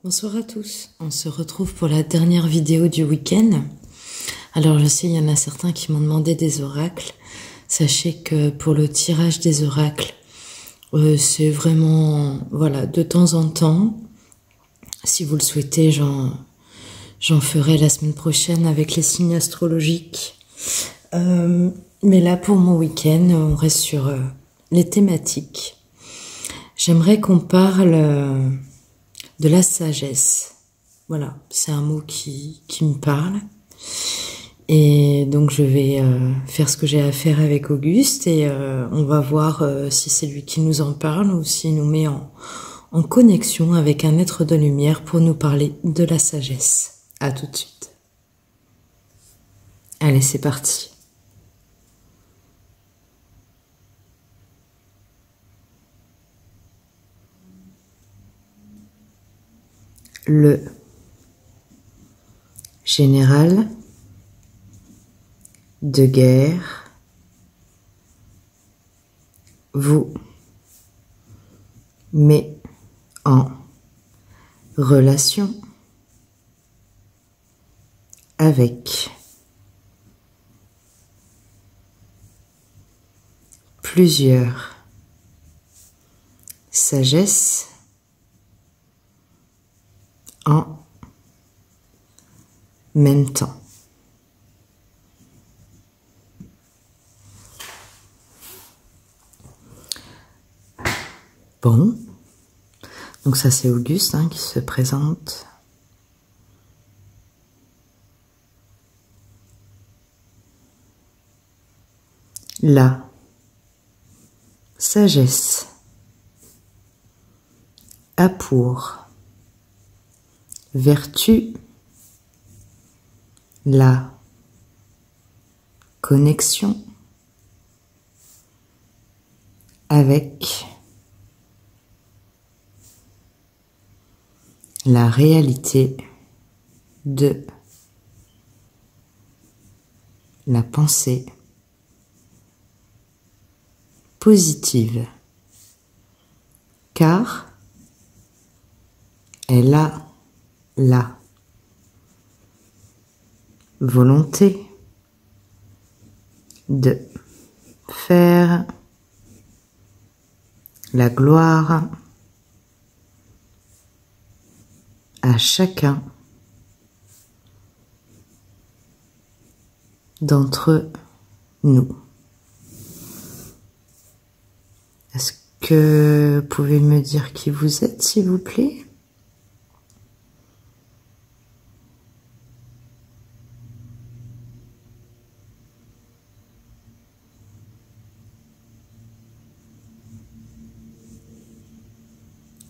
Bonsoir à tous, on se retrouve pour la dernière vidéo du week-end. Alors je sais, il y en a certains qui m'ont demandé des oracles. Sachez que pour le tirage des oracles, c'est vraiment, voilà, de temps en temps. Si vous le souhaitez, j'en ferai la semaine prochaine avec les signes astrologiques. Mais là, pour mon week-end, on reste sur les thématiques. J'aimerais qu'on parle de la sagesse. Voilà, c'est un mot qui me parle. Et donc je vais faire ce que j'ai à faire avec Auguste et on va voir si c'est lui qui nous en parle ou s'il nous met en connexion avec un être de lumière pour nous parler de la sagesse. À tout de suite. Allez, c'est parti. Le général de guerre vous met en relation avec plusieurs sagesses en même temps. Bon, donc ça c'est Auguste qui se présente. La sagesse a pour vertu la connexion avec la réalité de la pensée positive, car elle a la volonté de faire la gloire à chacun d'entre nous. Est-ce que vous pouvez me dire qui vous êtes, s'il vous plaît?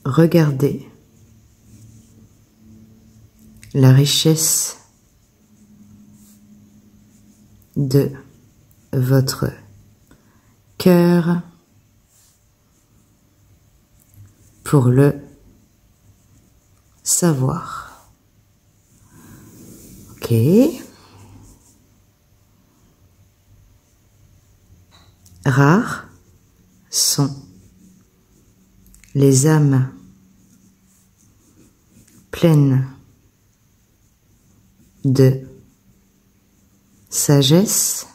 Regardez la richesse de votre cœur pour le savoir. Ok. Rares sont les âmes pleines de sagesse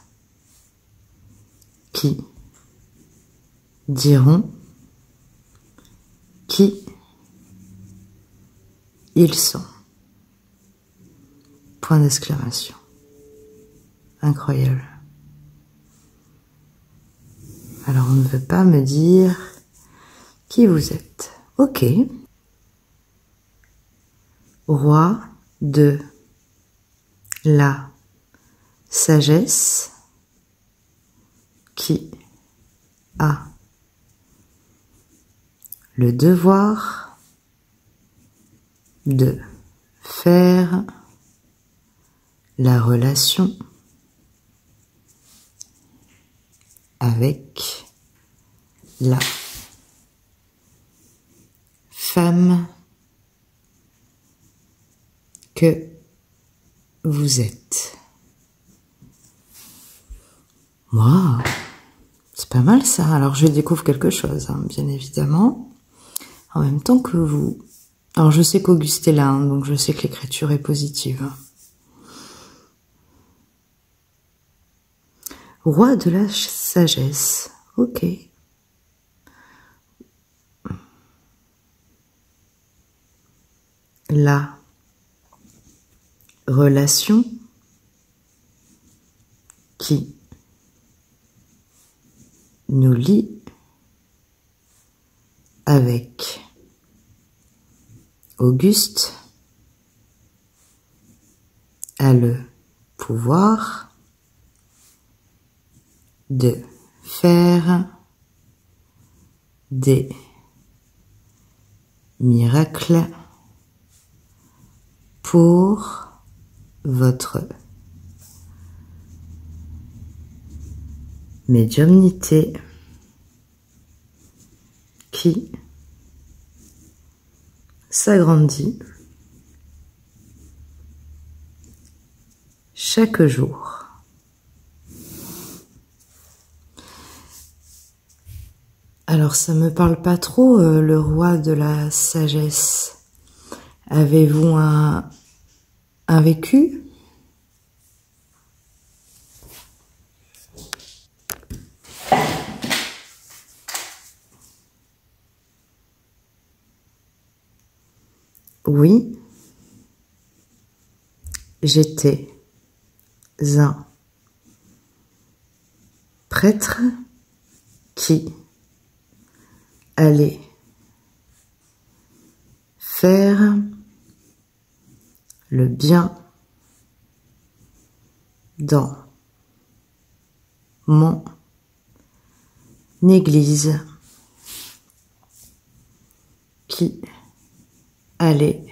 qui diront qui ils sont. Point d'exclamation. Incroyable. Alors on ne veut pas me dire qui vous êtes. Ok. Roi de la sagesse qui a le devoir de faire la relation avec la femme que vous êtes. Moi, c'est pas mal ça. Alors je découvre quelque chose, bien évidemment. En même temps que vous, Alors je sais qu'Auguste est là, hein, donc je sais que l'écriture est positive. Roi de la sagesse. Ok. La relation qui nous lie avec Auguste a le pouvoir de faire des miracles pour votre médiumnité qui s'agrandit chaque jour. Alors ça me parle pas trop, le roi de la sagesse. Avez-vous un vécu? Oui, j'étais un prêtre qui allait faire le bien dans mon église, qui allait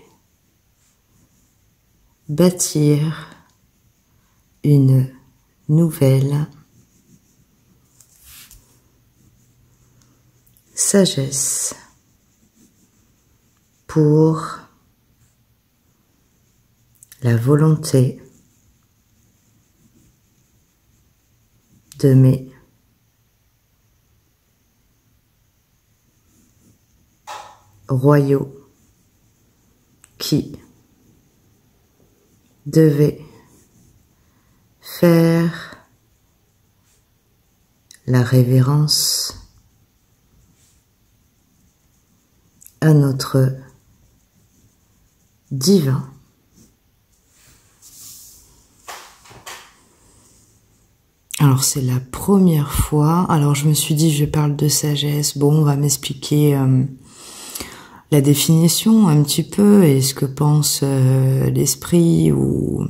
bâtir une nouvelle sagesse pour la volonté de mes royaux qui devaient faire la révérence à notre divin. Alors c'est la première fois, alors je me suis dit je parle de sagesse, bon on va m'expliquer la définition un petit peu et ce que pense l'esprit ou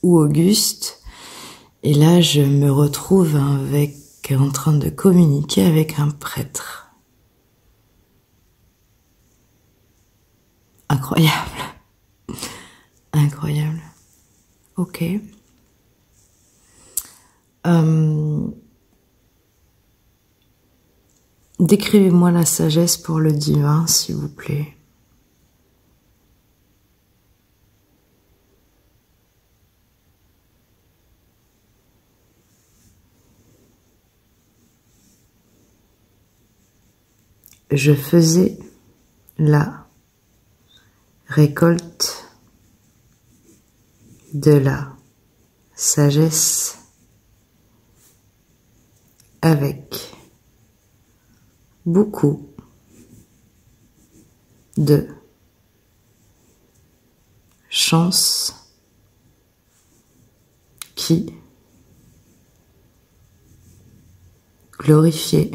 Auguste. Et là je me retrouve en train de communiquer avec un prêtre. Incroyable. Incroyable. Ok. Décrivez-moi la sagesse pour le divin, s'il vous plaît. Je faisais la récolte de la sagesse avec beaucoup de chance qui glorifiait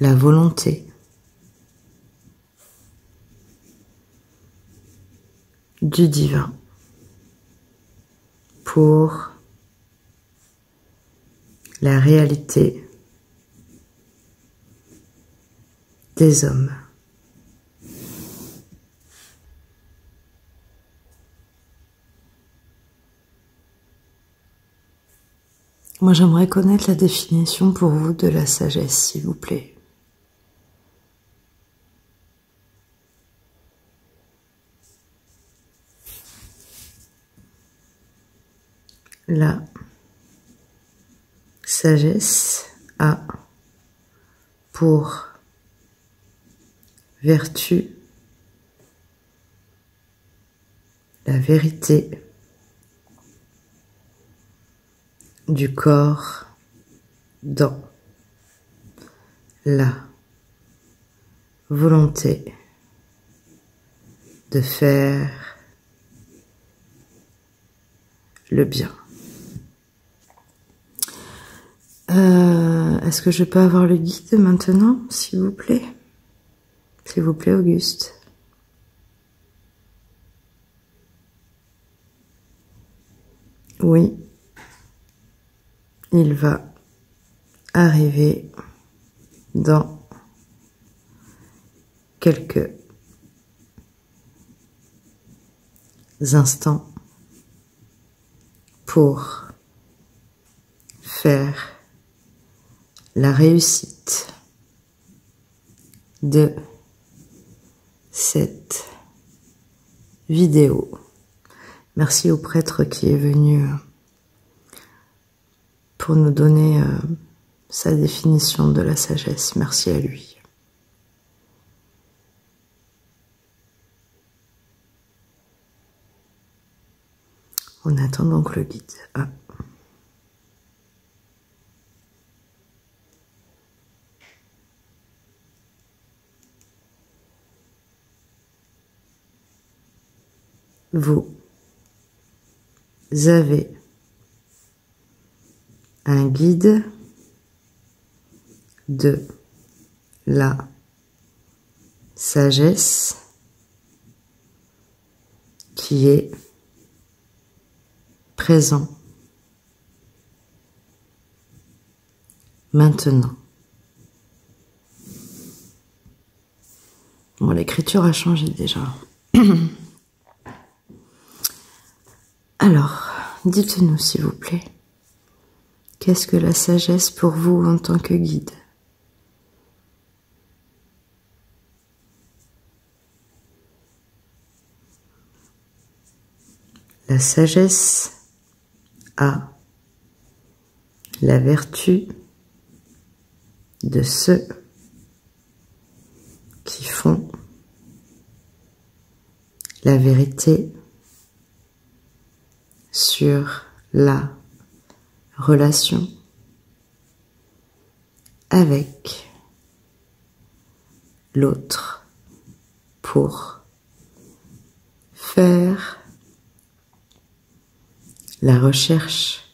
la volonté du divin pour la réalité des hommes. Moi, j'aimerais connaître la définition pour vous de la sagesse, s'il vous plaît. La sagesse a pour vertu, la vérité du corps dans la volonté de faire le bien. Est-ce que je peux avoir le guide maintenant, s'il vous plaît? S'il vous plaît, Auguste. Oui, il va arriver dans quelques instants pour faire la réussite de cette vidéo. Merci au prêtre qui est venu pour nous donner sa définition de la sagesse. Merci à lui. On attend donc le guide. Ah. Vous avez un guide de la sagesse qui est présent maintenant. Bon, l'écriture a changé déjà. Alors, dites-nous s'il vous plaît, qu'est-ce que la sagesse pour vous en tant que guide? La sagesse a la vertu de ceux qui font la vérité sur la relation avec l'autre pour faire la recherche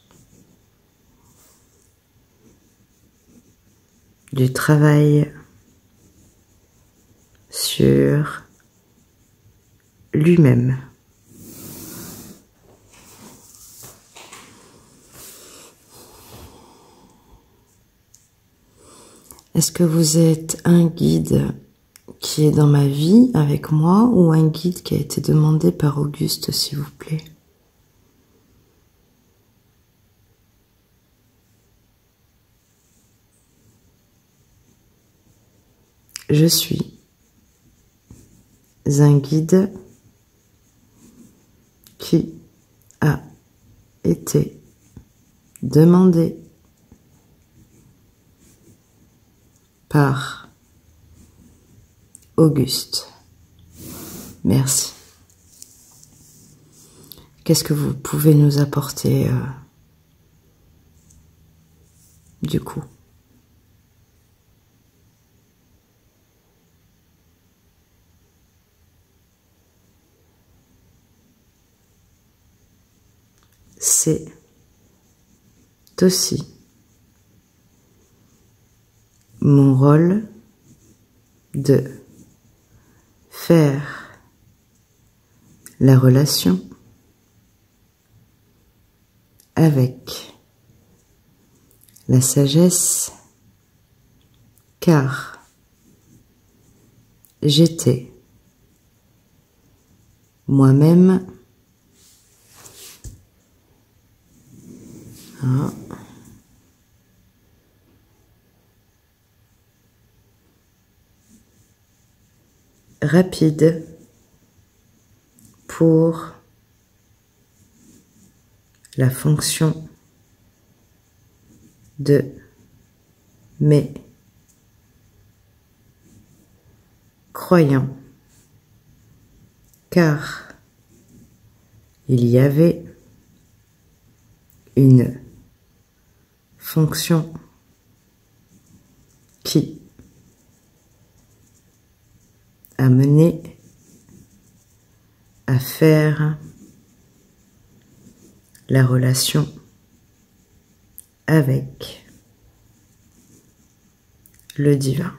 du travail sur lui-même. Est-ce que vous êtes un guide qui est dans ma vie avec moi ou un guide qui a été demandé par Auguste, s'il vous plaît? Je suis un guide qui a été demandé par Auguste. Merci. Qu'est-ce que vous pouvez nous apporter du coup? C'est aussi mon rôle de faire la relation avec la sagesse, car j'étais moi-même rapide pour la fonction de mes croyant, car il y avait une fonction qui a mené à faire la relation avec le divin.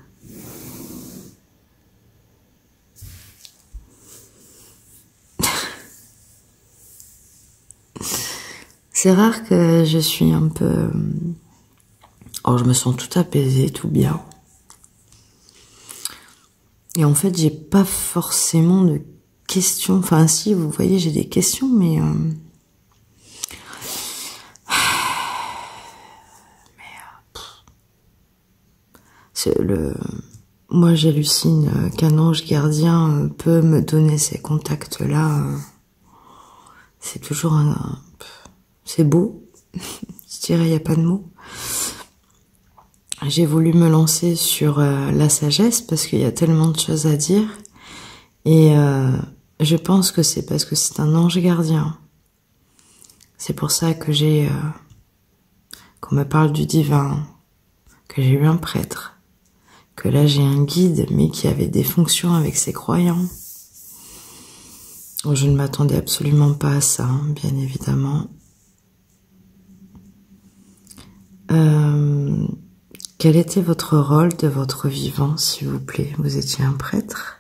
C'est rare que je suis un peu... Oh, je me sens tout apaisée, tout bien. Et en fait, j'ai pas forcément de questions. Enfin, si, vous voyez, j'ai des questions, mais... Moi, j'hallucine qu'un ange gardien peut me donner ces contacts-là. C'est toujours c'est beau. Je dirais, il n'y a pas de mots. J'ai voulu me lancer sur la sagesse parce qu'il y a tellement de choses à dire. Et je pense que c'est parce que c'est un ange gardien. C'est pour ça que qu'on me parle du divin, que j'ai eu un prêtre, que là j'ai un guide, mais qui avait des fonctions avec ses croyants. Je ne m'attendais absolument pas à ça, bien évidemment. Quel était votre rôle de votre vivant, s'il vous plaît? Vous étiez un prêtre?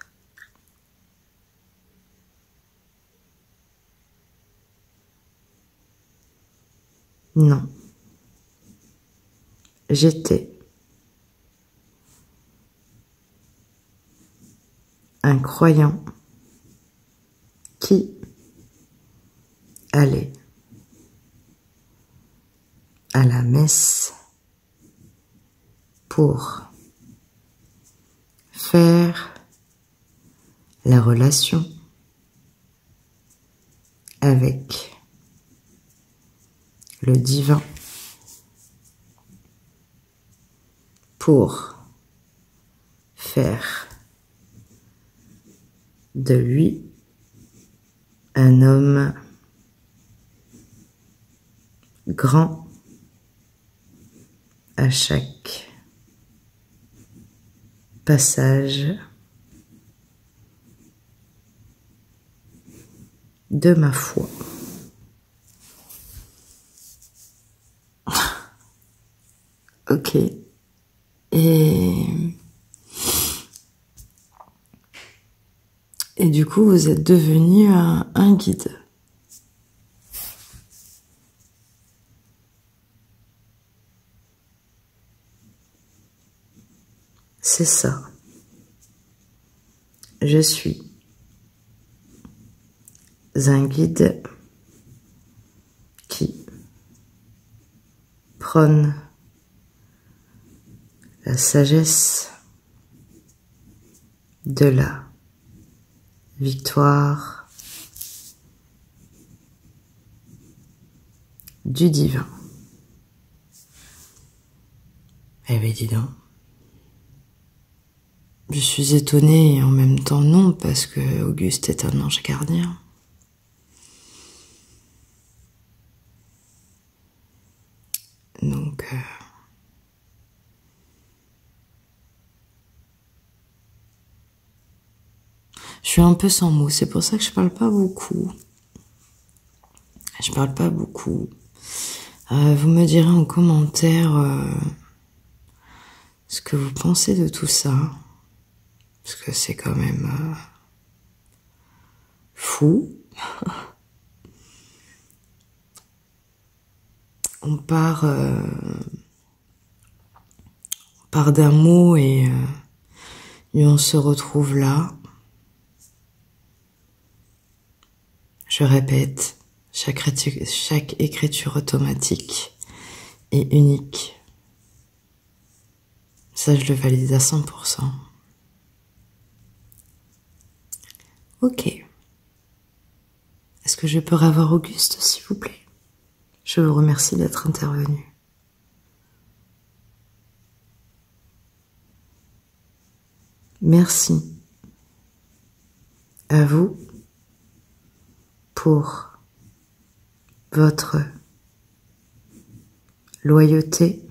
Non. J'étais un croyant qui allait à la messe pour faire la relation avec le divin, pour faire de lui un homme grand à chaque passage de ma foi. Ok. Et du coup, vous êtes devenu un guide. C'est ça. Je suis un guide qui prône la sagesse de la victoire du divin. Eh bien, dis donc. Je suis étonnée et en même temps non, parce que Auguste est un ange gardien. Donc, je suis un peu sans mots, c'est pour ça que je parle pas beaucoup. Je parle pas beaucoup. Vous me direz en commentaire ce que vous pensez de tout ça. Parce que c'est quand même fou. On part d'un mot et on se retrouve là. Je répète, chaque écriture automatique est unique. Ça, je le valide à 100%. Ok. Est-ce que je peux revoir Auguste, s'il vous plaît? Je vous remercie d'être intervenu. Merci à vous pour votre loyauté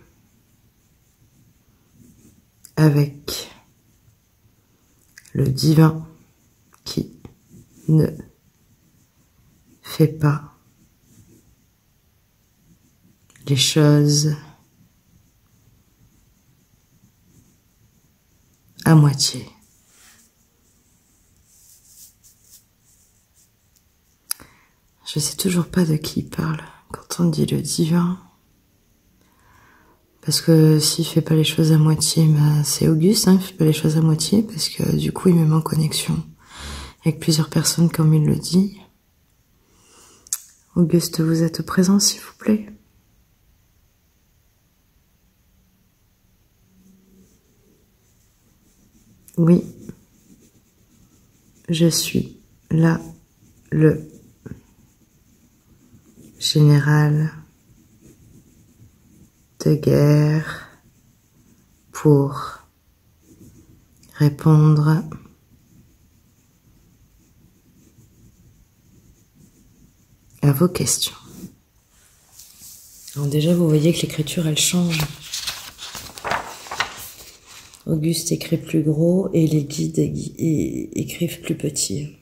avec le divin qui ne fait pas les choses à moitié. Je sais toujours pas de qui il parle quand on dit le divin. Parce que s'il fait pas les choses à moitié, bah, c'est Auguste, hein, il fait pas les choses à moitié, parce que du coup il me met en connexion avec plusieurs personnes comme il le dit. Auguste, vous êtes présent s'il vous plaît? Oui, je suis là, le général de guerre pour répondre à vos questions. Alors déjà, vous voyez que l'écriture, elle change. Auguste écrit plus gros et les guides écrivent plus petit.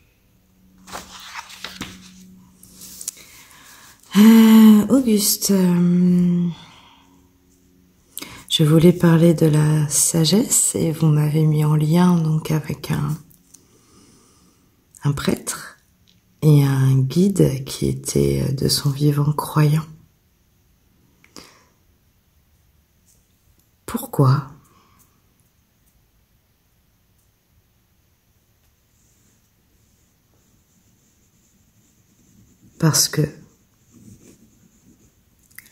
Auguste, je voulais parler de la sagesse et vous m'avez mis en lien donc avec un prêtre et un guide qui était de son vivant croyant. Pourquoi? Parce que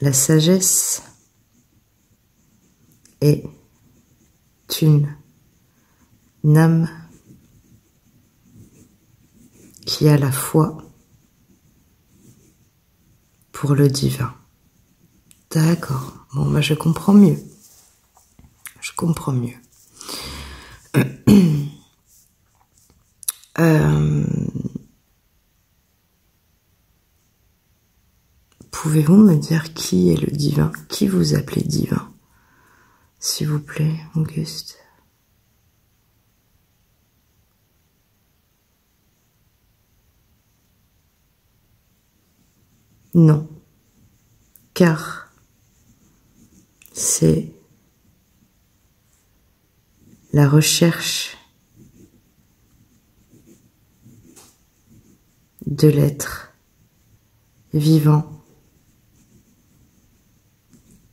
la sagesse est une âme qui a la foi pour le divin. D'accord. Bon, bah, je comprends mieux. Je comprends mieux. Pouvez-vous me dire qui est le divin? Qui vous appelez divin? S'il vous plaît, Auguste. Non. Car c'est la recherche de l'être vivant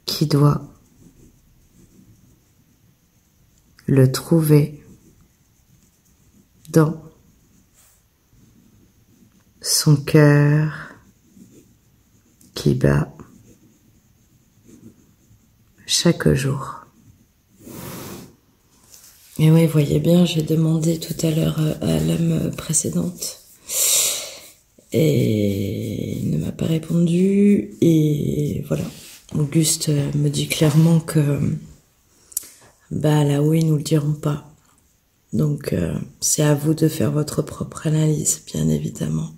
qui doit le trouver dans son cœur qui bat chaque jour. Et oui, voyez bien, j'ai demandé tout à l'heure à l'âme précédente et il ne m'a pas répondu et voilà. Auguste me dit clairement que bah là-haut ils nous le diront pas. Donc c'est à vous de faire votre propre analyse, bien évidemment.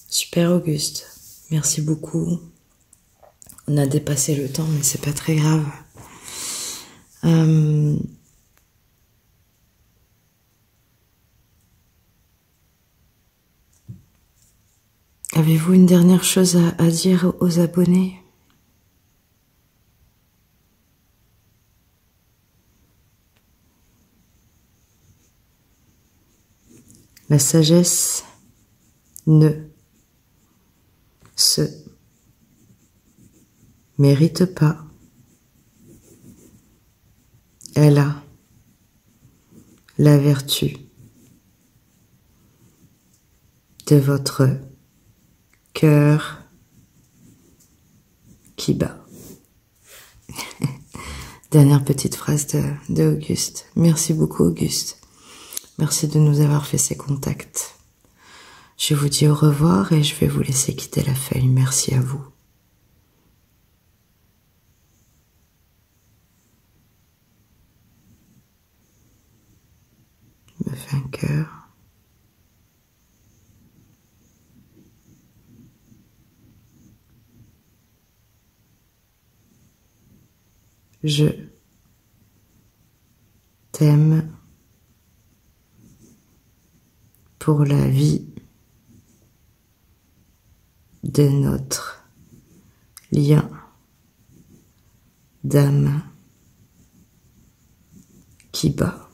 Super Auguste, merci beaucoup. On a dépassé le temps, mais c'est pas très grave. Avez-vous une dernière chose à dire aux abonnés? La sagesse ne se mérite pas. Elle a la vertu de votre cœur qui bat. Dernière petite phrase de Auguste. Merci beaucoup Auguste. Merci de nous avoir fait ces contacts. Je vous dis au revoir et je vais vous laisser quitter la feuille. Merci à vous. Me un cœur. Je t'aime pour la vie de notre lien d'âme qui bat.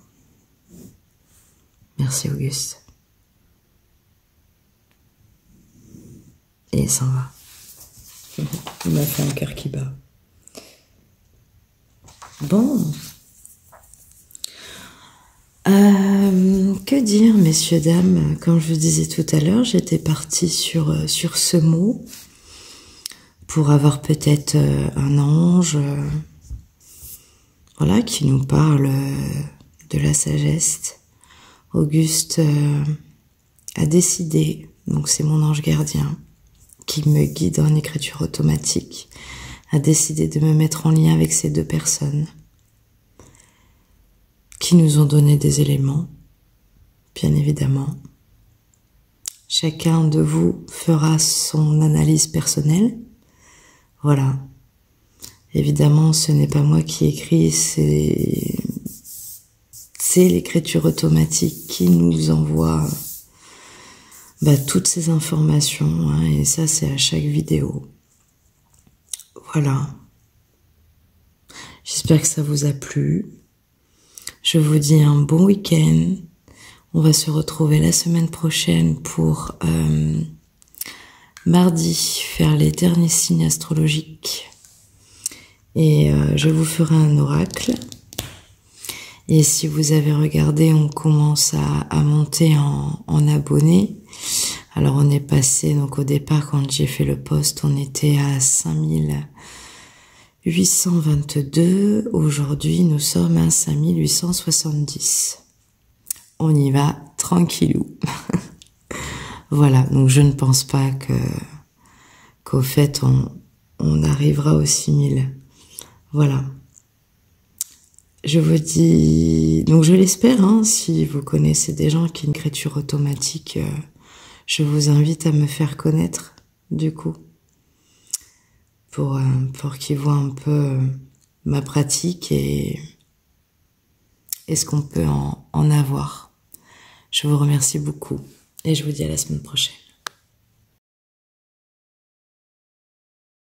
Merci Auguste. Et il s'en va. Il m'a fait un cœur qui bat. Bon. Que dire, messieurs, dames? Comme je vous disais tout à l'heure, j'étais partie sur ce mot pour avoir peut-être un ange voilà, qui nous parle de la sagesse. Auguste a décidé, donc c'est mon ange gardien qui me guide en écriture automatique, a décidé de me mettre en lien avec ces deux personnes qui nous ont donné des éléments, bien évidemment. Chacun de vous fera son analyse personnelle. Voilà. Évidemment, ce n'est pas moi qui écris, c'est l'écriture automatique qui nous envoie toutes ces informations, hein, et ça, c'est à chaque vidéo. Voilà. J'espère que ça vous a plu. Je vous dis un bon week-end. On va se retrouver la semaine prochaine pour mardi faire les derniers signes astrologiques. Et je vous ferai un oracle. Et si vous avez regardé, on commence à monter en abonnés. Alors on est passé, donc au départ quand j'ai fait le post, on était à 5822. Aujourd'hui, nous sommes à 5870. On y va tranquillou. Voilà, donc je ne pense pas qu'au fait on arrivera aux 6000. Voilà. Je vous dis, donc je l'espère, hein, si vous connaissez des gens qui ont une écriture automatique, je vous invite à me faire connaître, du coup, pour qu'ils voient un peu ma pratique et ce qu'on peut en avoir. Je vous remercie beaucoup et je vous dis à la semaine prochaine.